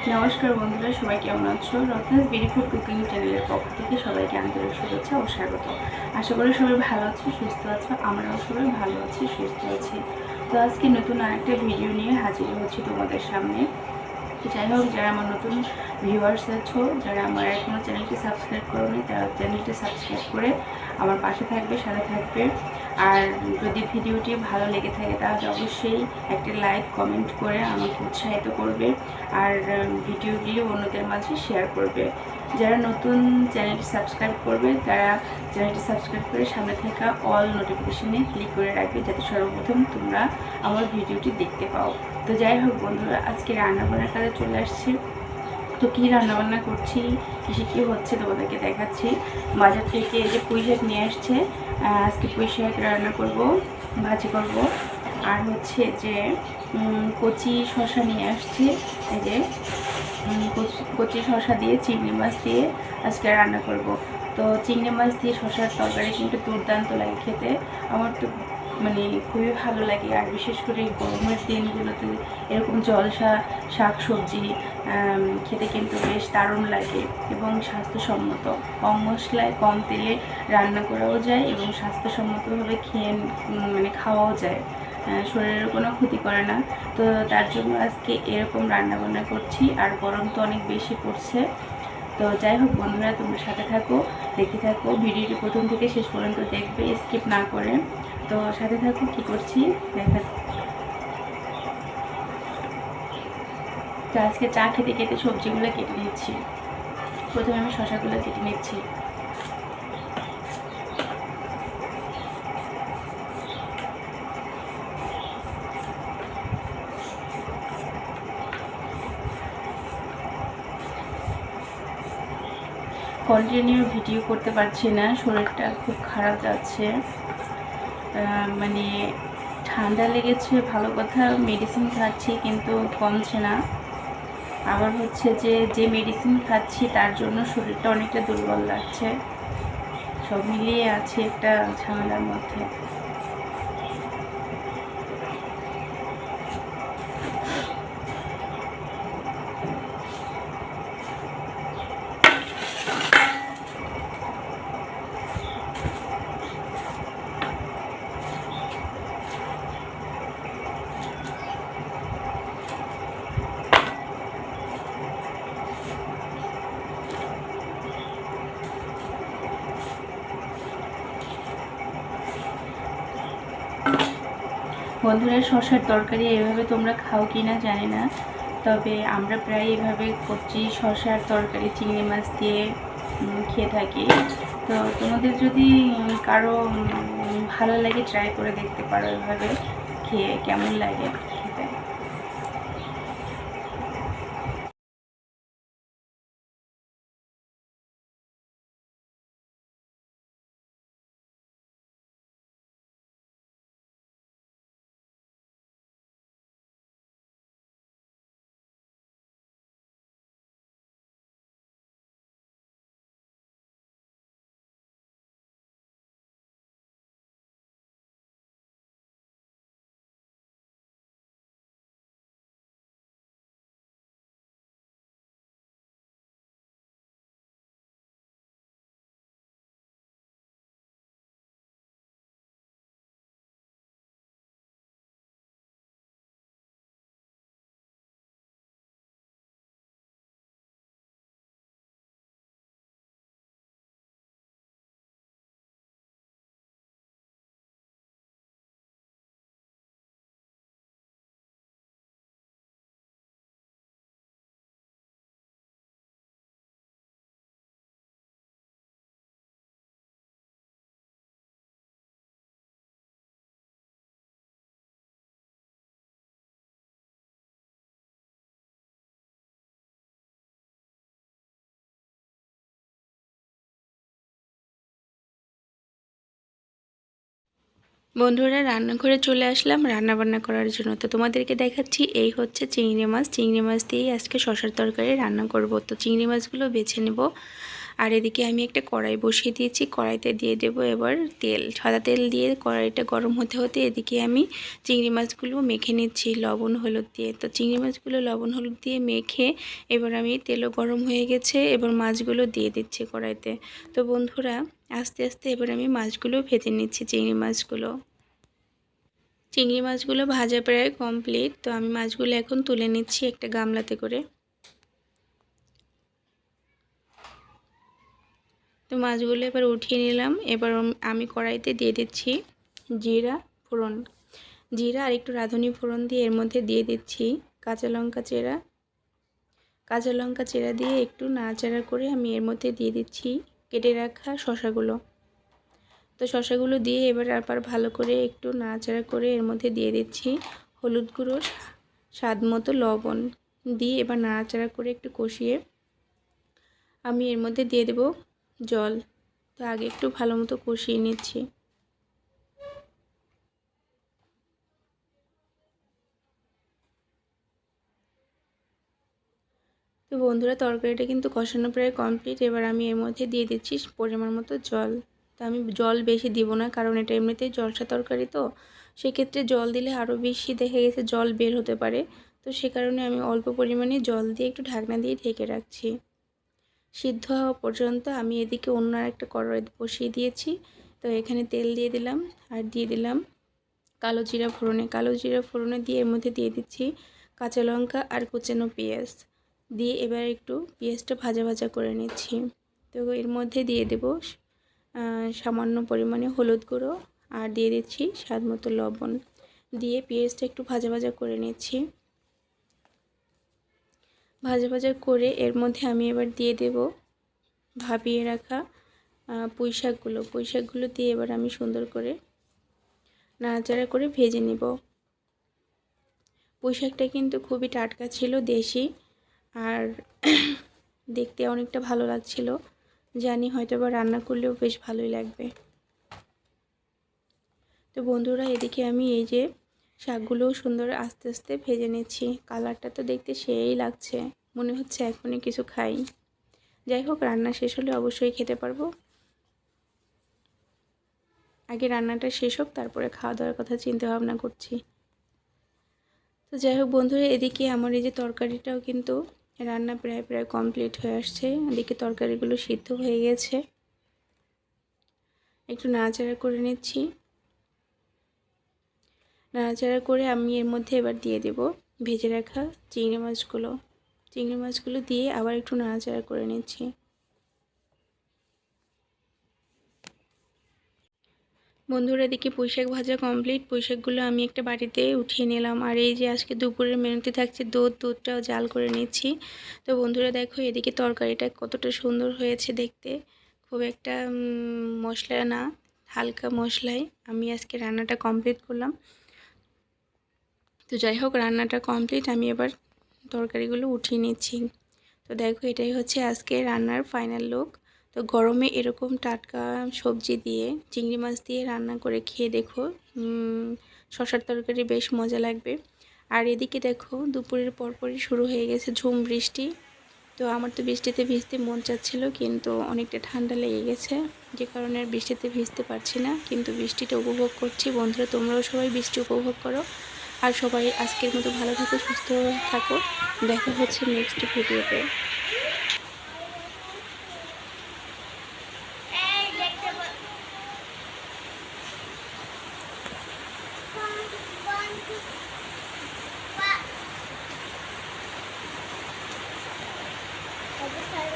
নমস্কার বন্ধুরা, সবাই কেমন আছো? রত্নাস বিউটিফুল কুকিং চ্যানেলের পক্ষ থেকে সবাইকে আন্তরিক শুভেচ্ছা ও স্বাগত। আশা করি সবাই ভালো আছো, সুস্থ আছো। আমরাও সবাই ভালো আছি, সুস্থ আছি। তো আজকে নতুন আরেকটা ভিডিও নিয়ে হাজির হচ্ছি তোমাদের সামনে। যাই হোক, যারা আমার নতুন ভিউয়ার্স আছো, যারা আমার এখনও চ্যানেলটি সাবস্ক্রাইব করোনি, তারা চ্যানেলটি সাবস্ক্রাইব করে আমার পাশে থাকবে, সাথে থাকবে। আর যদি ভিডিওটি ভালো লেগে থাকে তাহলে অবশ্যই একটি লাইক কমেন্ট করে আমাকে উৎসাহিত করবে আর ভিডিওগুলি অন্যদের মাঝে শেয়ার করবে। যারা নতুন চ্যানেলটি সাবস্ক্রাইব করবে তারা চ্যানেলটি সাবস্ক্রাইব করে সামনে থাকা অল নোটিফিকেশনে ক্লিক করে রাখবে, যাতে সর্বপ্রথম তোমরা আমার ভিডিওটি দেখতে পাও। তো যাই হোক বন্ধুরা, আজকে রান্নাবান্নার কাজে চলে আসছি। তো কী রান্নাবান্না করছি, কিসে কী হচ্ছে তোমাদেরকে দেখাচ্ছি। বাজার থেকে এই যে পুঁই শাক নিয়ে আসছে, আজকে পুঁই শাক রান্না করব, ভাজি করব। আর হচ্ছে যে কচি শসা নিয়ে আসছে, এই যে কচি শসা দিয়ে চিংড়ি মাছ দিয়ে আজকে রান্না করব। তো চিংড়ি মাছ দিয়ে শসার তরকারি কিন্তু দুর্দান্ত লাগে খেতে। আমার তো মানে খুবই ভালো লাগে। আর বিশেষ করে গরমের দিনগুলোতে এরকম জলসা শাক সবজি খেতে কিন্তু বেশ দারুণ লাগে এবং স্বাস্থ্যসম্মত। কম মশলায় কম তেলে রান্না করাও যায় এবং স্বাস্থ্যসম্মতভাবে খাওয়াও যায়, শরীরের কোনো ক্ষতি করে না। তো তার জন্য আজকে এরকম রান্নাবান্না করছি। আর গরম তো অনেক বেশি পড়ছে। তো যাই হোক বন্ধুরা, তোমরা সাথে থাকো, দেখতে থাকো, ভিডিওটি প্রথম থেকে শেষ পর্যন্ত দেখবে, স্কিপ না করে। তো সাথে থাকো, কী করছি দেখা। তো আজকে চা খেতে খেতে সবজিগুলো কেটে নিচ্ছি। প্রথমে আমি শসাগুলো কেটে নিচ্ছি। কন্টিনিউ ভিডিও করতে পারছি না, শরীরটা খুব খারাপ যাচ্ছে। মানে ঠান্ডা লেগেছে ভালো কথা, মেডিসিন খাচ্ছি কিন্তু কমছে না। আবার হচ্ছে যে মেডিসিন খাচ্ছি তার জন্য শরীরটা অনেকটা দুর্বল লাগছে। সব মিলিয়ে আছি একটা ঝামেলার মধ্যে। বন্ধুরা, শসার তরকারি এভাবে তোমরা খাও কি না জানি না, তবে আমরা প্রায় এভাবে কচি শসার তরকারি চিংড়ি মাছ দিয়ে খেয়ে থাকি। তো তোমাদের যদি কারো ভালো লাগে ট্রাই করে দেখতে পারো এভাবে খেয়ে, কেমন লাগে খেতে। বন্ধুরা, রান্নাঘরে চলে আসলাম রান্না বান্না করার জন্য। তো তোমাদেরকে দেখাচ্ছি, এই হচ্ছে চিংড়ি মাছ। চিংড়ি মাছ দিয়েই আজকে শসার তরকারি রান্না করব। তো চিংড়ি মাছগুলো বেছে নেব। আর এদিকে আমি একটা কড়াই বসিয়ে দিয়েছি, কড়াইতে দিয়ে দেবো এবার তেল। সাদা তেল দিয়ে কড়াইটা গরম হতে হতে এদিকে আমি চিংড়ি মাছগুলো মেখে নিচ্ছি লবণ হলুদ দিয়ে। তো চিংড়ি মাছগুলো লবণ হলুদ দিয়ে মেখে এবার আমি তেলও গরম হয়ে গেছে, এবার মাছগুলো দিয়ে দিচ্ছি কড়াইতে। তো বন্ধুরা আস্তে আস্তে এবার আমি মাছগুলো ভেজে নিচ্ছি। চিংড়ি মাছগুলো ভাজা প্রায় কমপ্লিট। তো আমি মাছগুলো এখন তুলে নিচ্ছি একটা গামলাতে করে। তো মাছগুলো এবার উঠিয়ে নিলাম। এবার আমি কড়াইতে দিয়ে দিচ্ছি জিরা ফোড়ন, জিরা আর একটু রাঁধুনি ফোড়ন দিয়ে এর মধ্যে দিয়ে দিচ্ছি কাঁচা লঙ্কা চেরা দিয়ে একটু নাড়াচাড়া করে আমি এর মধ্যে দিয়ে দিচ্ছি কেটে রাখা শসাগুলো। তো শসাগুলো দিয়ে এবার আবার ভালো করে একটু নাড়াচাড়া করে এর মধ্যে দিয়ে দিচ্ছি হলুদ গুঁড়ো, স্বাদ মতো লবণ দিয়ে এবার নাড়াচাড়া করে একটু কষিয়ে আমি এর মধ্যে দিয়ে দেব জল। তো আগে একটু ভালো মতো কষিয়ে নিচ্ছি। তো বন্ধুরা তরকারিটা কিন্তু কষানো প্রায় কমপ্লিট। এবার আমি এর মধ্যে দিয়ে দিচ্ছি পরিমাণ মতো জল। তো আমি জল বেশি দিব না, কারণ এটা এমনিতেই জলসা তরকারি, তো সেক্ষেত্রে জল দিলে আরও বেশি দেখা গেছে জল বের হতে পারে। তো সে কারণে আমি অল্প পরিমাণে জল দিয়ে একটু ঢাকনা দিয়ে ঢেকে রাখছি। সিদ্ধ হওয়া পর্যন্ত আমি এদিকে অন্য একটা কড়াই বসিয়ে দিয়েছি। তো এখানে তেল দিয়ে দিলাম আর দিয়ে দিলাম কালো জিরা ফোড়নে দিয়ে এর মধ্যে দিয়ে দিচ্ছি কাঁচা লঙ্কা আর কুচানো পেঁয়াজ দিয়ে এবার একটু পেঁয়াজটা ভাজা ভাজা করে নিচ্ছি। তো এর মধ্যে দিয়ে দেব সামান্য পরিমাণে হলুদ গুঁড়ো আর দিয়ে দিচ্ছি স্বাদ মতো লবণ দিয়ে পেঁয়াজটা একটু ভাজা ভাজা করে নিচ্ছি। ভাজা ভাজা করে এর মধ্যে আমি এবার দিয়ে দেব ভাপিয়ে রাখা পুঁই শাকগুলো দিয়ে এবার আমি সুন্দর করে নাড়াচাড়া করে ভেজে নিব। পুঁই শাকটা কিন্তু খুবই টাটকা ছিল, দেশি, আর দেখতে অনেকটা ভালো লাগছিল। জানি হয়তো বা রান্না করলেও বেশ ভালোই লাগবে। তো বন্ধুরা এদিকে আমি এই যে শাকগুলোও সুন্দর আস্তে আস্তে ভেজে নিচ্ছি। কালারটা তো দেখতে সেই লাগছে, মনে হচ্ছে এখনই কিছু খাই। যাই হোক, রান্না শেষ হলে অবশ্যই খেতে পারবো। আগে রান্নাটা শেষ হোক, তারপরে খাওয়া দাওয়ার কথা চিন্তা ভাবনা করছি। তো যাই হোক বন্ধুরা, এদিকে আমার এই যে তরকারিটাও কিন্তু রান্না প্রায় কমপ্লিট হয়ে আসছে। এদিকে তরকারিগুলো সিদ্ধ হয়ে গেছে, একটু নাড়াচাড়া করে নিচ্ছি। নাড়াচাড়া করে আমি এর মধ্যে এবার দিয়ে দেব ভেজে রাখা চিংড়ি মাছগুলো দিয়ে আবার একটু নাড়াচাড়া করে নিচ্ছি। বন্ধুরা এদিকে পুঁইশাক ভাজা কমপ্লিট। পুঁইশাকগুলো আমি একটা বাটিতে উঠিয়ে নিলাম। আর এই যে আজকে দুপুরের মেনুতে থাকছে দুধটাও জাল করে নিচ্ছি। তো বন্ধুরা দেখো এদিকে তরকারিটা কতটা সুন্দর হয়েছে দেখতে। খুব একটা মশলা না, হালকা মশলায় আমি আজকে রান্নাটা কমপ্লিট করলাম। তো যাই হোক, রান্নাটা কমপ্লিট, আমি এবার তরকারিগুলো উঠিয়ে নিচ্ছি। তো দেখো এটাই হচ্ছে আজকে রান্নার ফাইনাল লুক। তো গরমে এরকম টাটকা সবজি দিয়ে চিংড়ি মাছ দিয়ে রান্না করে খেয়ে দেখো, শসার তরকারি বেশ মজা লাগবে। আর এদিকে দেখো দুপুরের পরপরই শুরু হয়ে গেছে ঝুম বৃষ্টি। তো আমার তো বৃষ্টিতে ভিজতে মন চাচ্ছিল, কিন্তু অনেকটা ঠান্ডা লেগে গেছে, যে কারণে আর বৃষ্টিতে ভিজতে পারছি না, কিন্তু বৃষ্টিটা উপভোগ করছি। বন্ধুরা তোমরাও সবাই বৃষ্টি উপভোগ করো। আর সবাই আজকের মতো ভালো থাকো, সুস্থ থাকো। দেখা হচ্ছে নেক্সট ভিডিওতে। Every time